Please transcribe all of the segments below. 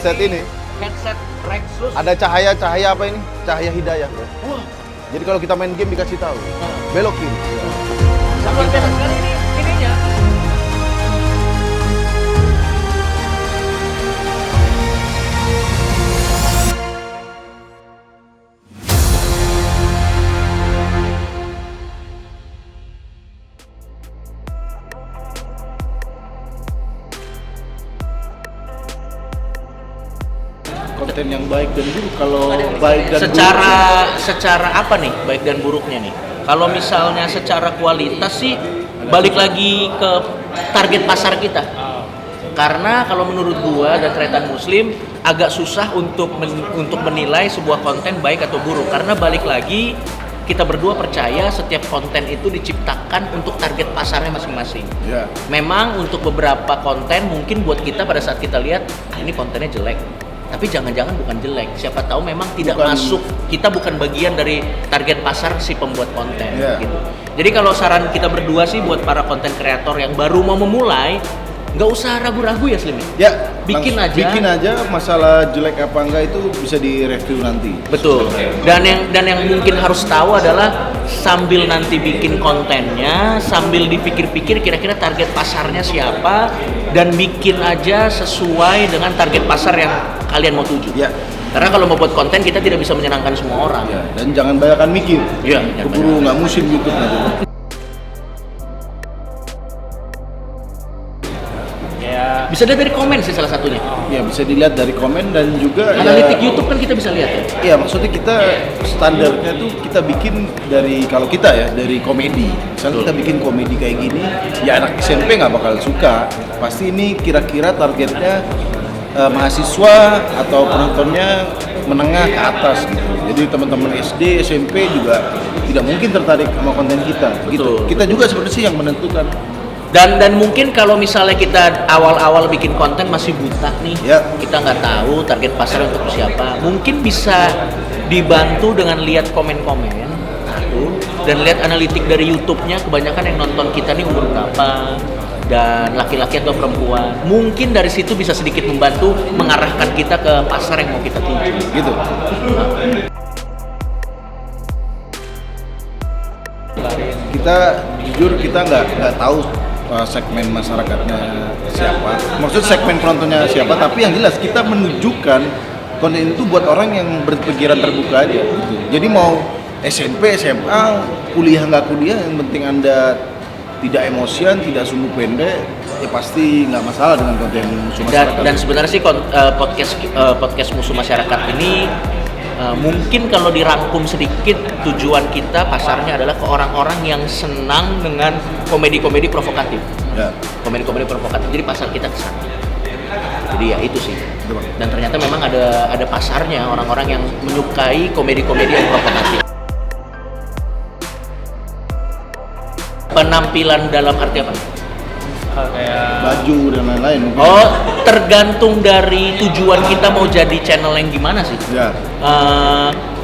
headset ini. Headset Rexus. Ada cahaya apa ini? Cahaya hidayah. Wah, Jadi kalau kita main game dikasih tahu. Belok kiri. luar biasa sekali ini ininya. Konten yang baik dan buruk. Kalau baik dan Secara apa nih baik dan buruknya nih? Kalau misalnya secara kualitas sih balik lagi ke target pasar kita. Karena kalau menurut gua dan Tretan Muslim agak susah untuk menilai sebuah konten baik atau buruk karena balik lagi kita berdua percaya setiap konten itu diciptakan untuk target pasarnya masing-masing. Ya. Memang untuk beberapa konten mungkin buat kita pada saat kita lihat ini kontennya jelek. Tapi jangan-jangan bukan jelek. Siapa tahu memang tidak masuk. Kita bukan bagian dari target pasar si pembuat konten. Yeah. Gitu. Jadi kalau saran kita berdua sih buat para konten kreator yang baru mau memulai, nggak usah ragu-ragu ya Slim. Ya, Bikin aja. Masalah jelek apa enggak itu bisa direview nanti. Betul. Dan yang mungkin harus tahu adalah sambil nanti bikin kontennya, sambil dipikir-pikir kira-kira target pasarnya siapa dan bikin aja sesuai dengan target pasar yang kalian mau tuju. Ya. Karena kalau mau buat konten kita tidak bisa menyenangkan semua orang. Ya, dan jangan banyakkan mikir. Iya. Keburu nggak musim YouTube nanti. Bisa dilihat dari komen sih salah satunya. Ya bisa dilihat dari komen dan juga Analitik YouTube kan kita bisa lihat ya. Iya, maksudnya kita standarnya tuh kita bikin dari kalau kita ya dari komedi. Misalnya kita bikin komedi kayak gini, ya anak SMP nggak bakal suka. Pasti ini kira-kira targetnya mahasiswa atau penontonnya menengah ke atas gitu. Jadi teman-teman SD, SMP juga tidak mungkin tertarik sama konten kita. Gitu. Betul. Kita juga sebenarnya sih yang menentukan. Dan mungkin kalau misalnya kita awal-awal bikin konten masih buta nih, Ya. kita nggak tahu target pasar untuk siapa. Mungkin bisa dibantu dengan lihat komen-komen satu dan lihat analitik dari YouTube-nya. Kebanyakan yang nonton kita nih umur berapa dan laki-laki atau perempuan. Mungkin dari situ bisa sedikit membantu mengarahkan kita ke pasar yang mau kita tuju. Gitu. Kita jujur kita nggak tahu segmen masyarakatnya siapa, maksud segmen penontonnya siapa, tapi yang jelas kita menunjukkan konten itu buat orang yang berpikiran terbuka aja gitu. Jadi mau SMP, SMA, kuliah nggak kuliah, yang penting Anda tidak emosian, tidak sumbu pendek, ya pasti nggak masalah dengan konten musuh masyarakat. Dan sebenarnya sih podcast musuh masyarakat ini mungkin kalau dirangkum sedikit tujuan kita pasarnya adalah ke orang-orang yang senang dengan komedi-komedi provokatif. Ya. Komedi-komedi provokatif. Jadi pasar kita ke sana. Jadi ya itu sih. Betul. Dan ternyata memang ada pasarnya orang-orang yang menyukai komedi-komedi yang provokatif. Penampilan dalam arti apa? Baju dan lain-lain. Oh, tergantung dari tujuan kita mau jadi channel yang gimana sih. Ya.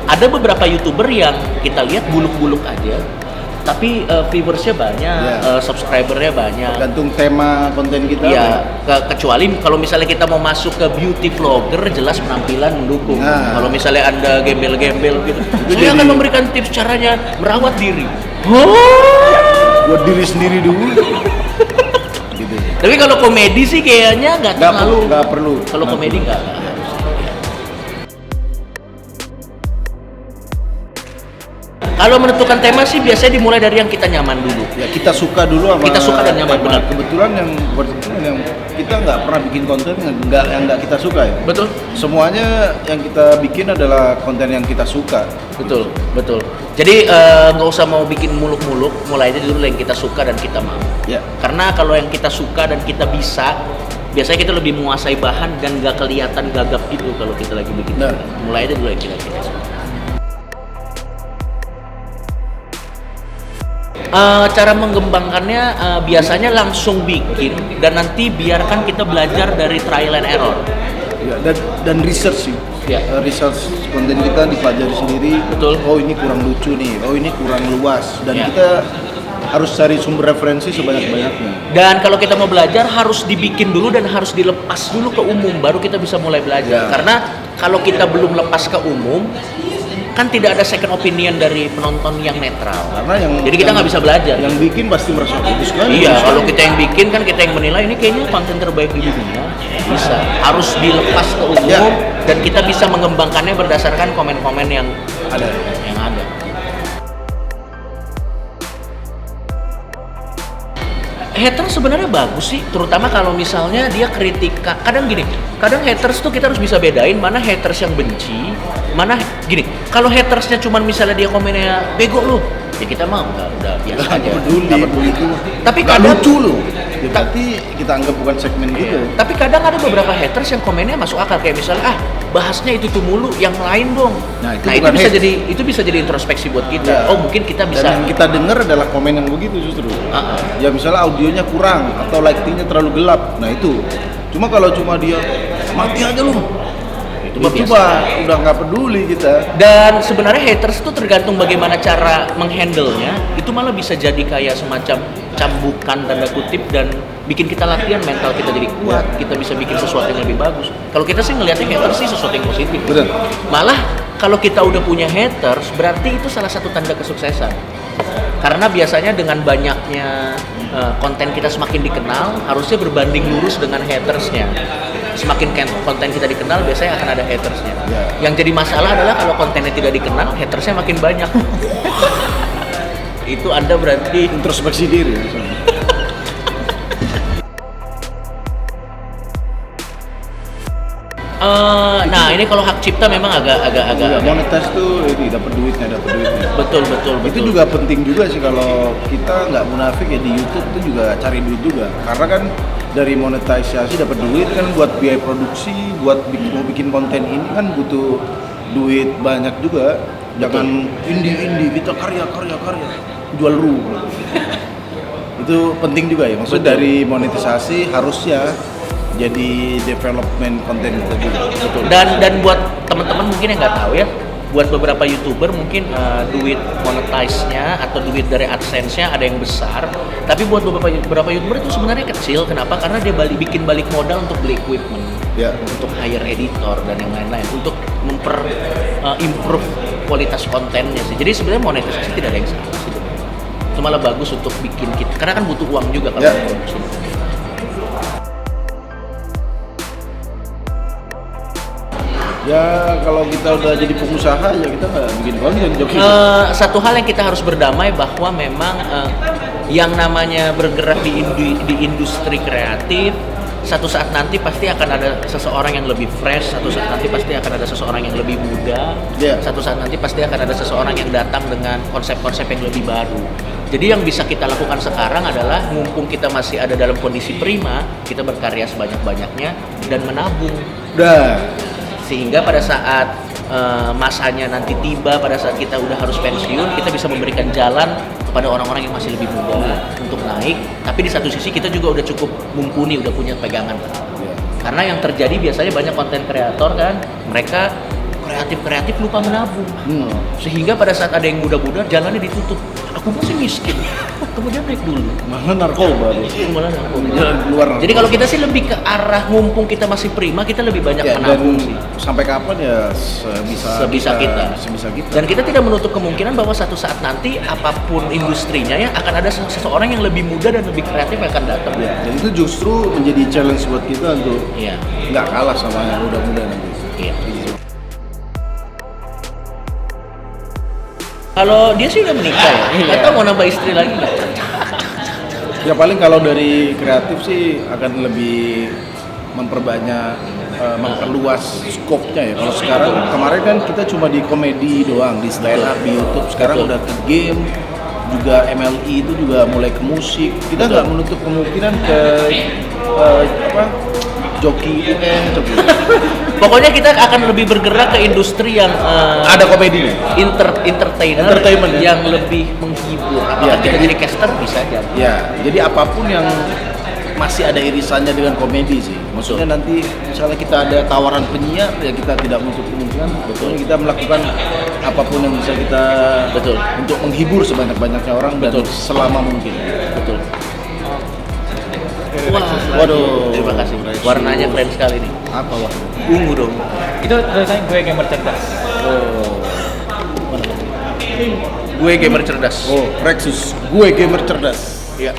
Ada beberapa YouTuber yang kita lihat buluk-buluk aja, tapi viewersnya banyak, subscribernya banyak. Tergantung tema konten kita. Iya, kecuali kalau misalnya kita mau masuk ke beauty vlogger, jelas penampilan mendukung. Nah. Kalau misalnya Anda gembel-gembel gitu, Itu saya jadi- akan memberikan tips caranya merawat diri. Buat diri sendiri dulu. Gitu. Tapi kalau komedi sih kayaknya nggak terlalu. Nggak perlu. Kalau Nggak komedi perlu. nggak harus. Kalau menentukan tema sih biasanya dimulai dari yang kita nyaman dulu. Ya kita suka dulu sama Kita suka dan nyaman, tema. benar. Kebetulan yang kita nggak pernah bikin konten yang nggak kita suka ya. Betul? Semuanya yang kita bikin adalah konten yang kita suka. Betul, betul. Jadi nggak usah mau bikin muluk-muluk, mulai aja dulu yang kita suka dan kita mau. Ya. Karena kalau yang kita suka dan kita bisa, biasanya kita lebih menguasai bahan dan nggak kelihatan gagap gitu kalau kita lagi bikin. Benar. Mulai aja dulu yang kita suka. Cara mengembangkannya biasanya langsung bikin dan nanti biarkan kita belajar dari trial and error. Ya, dan research sih. Ya. Research konten kita dipelajari sendiri. Betul. Oh ini kurang lucu nih. Oh ini kurang luas. Dan Ya. kita harus cari sumber referensi sebanyak-banyaknya. Dan kalau kita mau belajar harus dibikin dulu dan harus dilepas dulu ke umum, baru kita bisa mulai belajar. Ya. Karena kalau kita belum lepas ke umum, kan tidak ada second opinion dari penonton yang netral. Jadi kita nggak bisa belajar. Yang bikin pasti merasa bagus kan? Iya, kalau kita yang bikin kan kita yang menilai ini kayaknya konten terbaik di dunia. Bisa, harus dilepas ke umum Ya. dan kita bisa mengembangkannya berdasarkan komen-komen yang Ada. ada. Haters sebenarnya bagus sih, terutama kalau misalnya dia kritika. Kadang gini, kadang haters tuh kita harus bisa bedain mana haters yang benci, mana gini. Kalau hatersnya cuman misalnya dia komennya bego lu, ya kita mau udah biasa aja. Nggak peduli itu. Tapi Nggak kadang lucu loh. Ya, berarti kita anggap bukan segmen gitu. Tapi kadang ada beberapa haters yang komennya masuk akal, kayak misalnya bahasnya itu tuh mulu, yang lain dong. Nah, itu itu bukan bisa hate. itu bisa jadi introspeksi buat kita. Ya. Oh mungkin kita bisa. Dan yang kita dengar adalah komen yang begitu justru. Ya misalnya audionya kurang atau lightingnya terlalu gelap. Nah itu. Cuma kalau cuma dia mati aja lu. Itu mah biasa. Coba udah nggak peduli kita. Dan sebenarnya haters itu tergantung bagaimana cara menghandle-nya. Itu malah bisa jadi kayak semacam cambukan tanda kutip dan bikin kita latihan mental kita jadi kuat. Kita bisa bikin sesuatu yang lebih bagus. Kalau kita sih ngelihatnya haters sih sesuatu yang positif. Betul. Malah kalau kita udah punya haters, berarti itu salah satu tanda kesuksesan. Karena biasanya dengan banyaknya konten kita semakin dikenal, harusnya berbanding lurus dengan hatersnya. Semakin konten kita dikenal, biasanya akan ada hatersnya. Ya. Yang jadi masalah adalah kalau kontennya tidak dikenal, hatersnya makin banyak. Itu Anda berarti Introspeksi diri. Misalnya. nah ini kalau hak cipta memang agak Monetas tuh ini dapat duitnya. betul. Itu juga penting juga sih kalau kita nggak munafik ya di YouTube itu juga cari duit juga. Karena kan dari monetisasi dapat duit kan buat biaya produksi, buat mau bikin konten ini kan butuh duit banyak juga. Jangan indie kita karya jual rumah. Itu penting juga ya. Maksud dari monetisasi harusnya jadi development konten kita juga. Betul. Dan buat teman-teman mungkin yang nggak tahu ya, buat beberapa YouTuber mungkin duit monetize-nya atau duit dari AdSense-nya ada yang besar, tapi buat beberapa YouTuber itu sebenarnya kecil. Kenapa? Karena dia bikin balik modal untuk beli equipment, Ya. untuk hire editor dan yang lain-lain, untuk improve kualitas kontennya sih. Jadi sebenarnya monetisasi tidak ada yang salah sih. Itu malah bagus untuk bikin kita, karena kan butuh uang juga kalau Ya. produksi. Ya kalau kita udah jadi pengusaha ya kita nggak bikin konten joki. Satu hal yang kita harus berdamai bahwa memang yang namanya bergerak di industri kreatif, satu saat nanti pasti akan ada seseorang yang lebih fresh, satu saat nanti pasti akan ada seseorang yang lebih muda, satu saat nanti pasti akan ada seseorang yang datang dengan konsep-konsep yang lebih baru. Jadi yang bisa kita lakukan sekarang adalah mumpung kita masih ada dalam kondisi prima, kita berkarya sebanyak-banyaknya dan menabung. Sehingga pada saat masanya nanti tiba, pada saat kita udah harus pensiun, kita bisa memberikan jalan kepada orang-orang yang masih lebih muda untuk naik. Tapi di satu sisi kita juga udah cukup mumpuni, udah punya pegangan. Karena yang terjadi biasanya banyak konten kreator kan, mereka kreatif lupa menabung. Sehingga pada saat ada yang muda-muda, jalannya ditutup. Aku masih miskin. Kemudian naik dulu. Malah narkoba. Jalan keluar. Jadi kalau kita sih lebih ke arah mumpung kita masih prima, kita lebih banyak menabung sih. Sampai kapan ya sebisa kita. Dan kita tidak menutup kemungkinan bahwa satu saat nanti apapun industrinya ya akan ada seseorang yang lebih muda dan lebih kreatif yang akan datang. Ya, dan itu justru menjadi challenge buat kita untuk nggak kalah sama yang muda-muda nanti. Iya. Kalau dia sih udah menikah ya, atau mau nambah istri lagi nggak? Ya paling kalau dari kreatif sih akan lebih memperbanyak, memperluas skopnya ya. Kalau sekarang, kemarin kan kita cuma di komedi doang, di stand up, di YouTube. Sekarang udah ke game, juga MLI itu juga mulai ke musik. Kita nggak menutup kemungkinan ke joki UN. Pokoknya kita akan lebih bergerak ke industri yang ada komedinya, entertainment yang lebih menghibur. Apakah kita jadi caster bisa aja. Ya, jadi apapun yang masih ada irisannya dengan komedi sih. Maksudnya nanti misalnya kita ada tawaran penyiar ya kita tidak menutup kemungkinan. Betulnya kita melakukan apapun yang bisa kita untuk menghibur sebanyak-banyaknya orang dan selama mungkin. Betul. Wah, waduh. Terima kasih. Warnanya keren sekali nih. Apa wah? Ungu dong. Itu tulisannya gue gamer cerdas. Gue gamer cerdas. Oh, Rexus. Gue gamer cerdas. Iya.